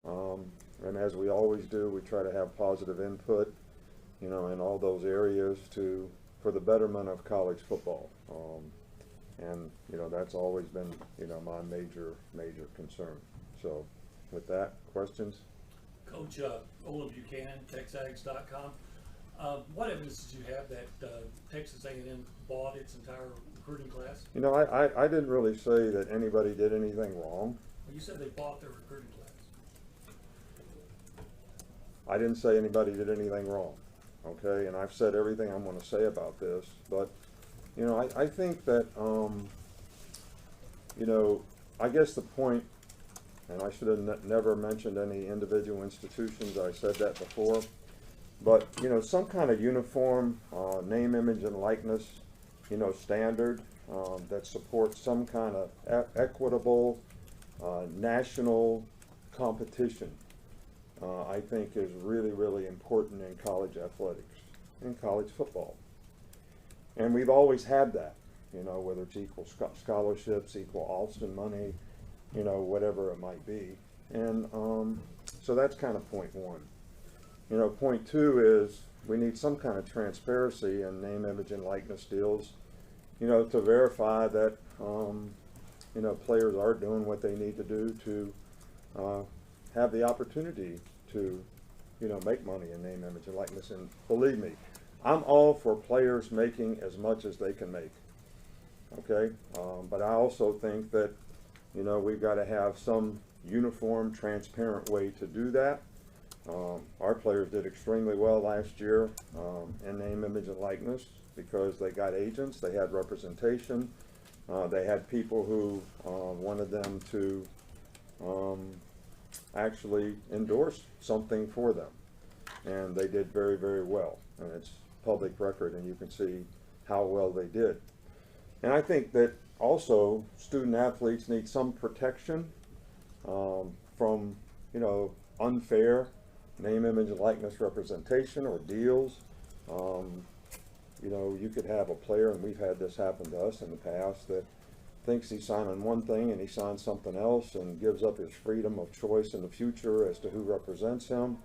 And as we always do, we try to have positive input, in all those areas for the betterment of college football. And that's always been, my major concern. So with that, questions? Coach Ola Buchanan, TexAgs.com. What evidence did you have that Texas A&M bought its entire recruiting class? I didn't really say that anybody did anything wrong. Well, you said they bought their recruiting class. I didn't say anybody did anything wrong, okay? And I've said everything I'm going to say about this, but, I think that, I guess the point, and I should have never mentioned any individual institutions, I said that before, but, some kind of uniform name, image, and likeness, standard that supports some kind of equitable national competition, I think is really, really important in college athletics, in college football. And we've always had that, whether it's equal scholarships, equal Alston money, whatever it might be. And so that's kind of point one. Point two is we need some kind of transparency in name, image, and likeness deals, to verify that, players are doing what they need to do to have the opportunity to, make money in name, image, and likeness. And believe me, I'm all for players making as much as they can make, okay? But I also think that, we've got to have some uniform, transparent way to do that. Our players did extremely well last year in name, image, and likeness because they got agents, they had representation, they had people who wanted them to actually endorse something for them, and they did very, very well. And it's public record, and you can see how well they did. And I think that also student athletes need some protection from, unfair name, image, and likeness representation or deals. You could have a player, and we've had this happen to us in the past, that thinks he's signing one thing and he signs something else and gives up his freedom of choice in the future as to who represents him.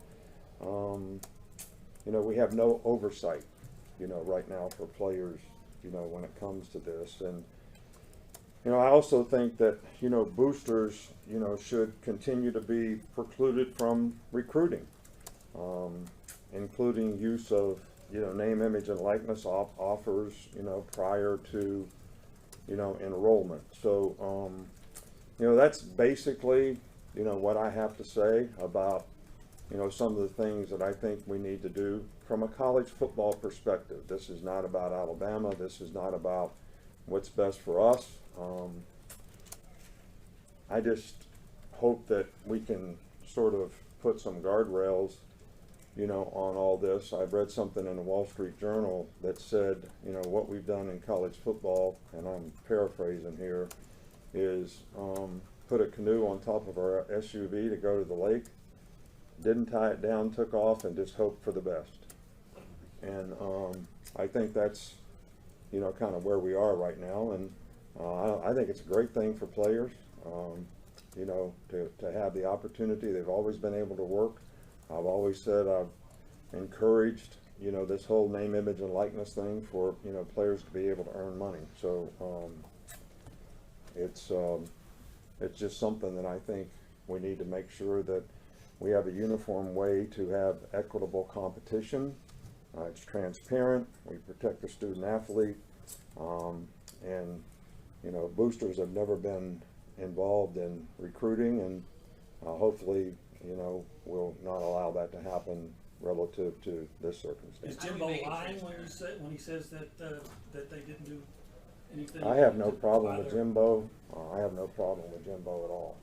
We have no oversight, right now for players, when it comes to this. And, I also think that, boosters, should continue to be precluded from recruiting, including use of, name, image, and likeness offers, prior to, enrollment. So, that's basically, what I have to say about, some of the things that I think we need to do from a college football perspective. This is not about Alabama. This is not about what's best for us. I just hope that we can sort of put some guardrails, on all this. I've read something in the Wall Street Journal that said, what we've done in college football, and I'm paraphrasing here, is put a canoe on top of our SUV to go to the lake, didn't tie it down, took off, and just hoped for the best. And I think that's, kind of where we are right now. And I think it's a great thing for players, to have the opportunity. They've always been able to work. I've always said I've encouraged, this whole name, image, and likeness thing for, players to be able to earn money. So it's just something that I think we need to make sure that we have a uniform way to have equitable competition. It's transparent. We protect the student athlete, and boosters have never been involved in recruiting, and hopefully we'll not allow that to happen relative to this circumstance. Is Jimbo lying when he says that that they didn't do anything? I have no problem with Jimbo. I have no problem with Jimbo at all.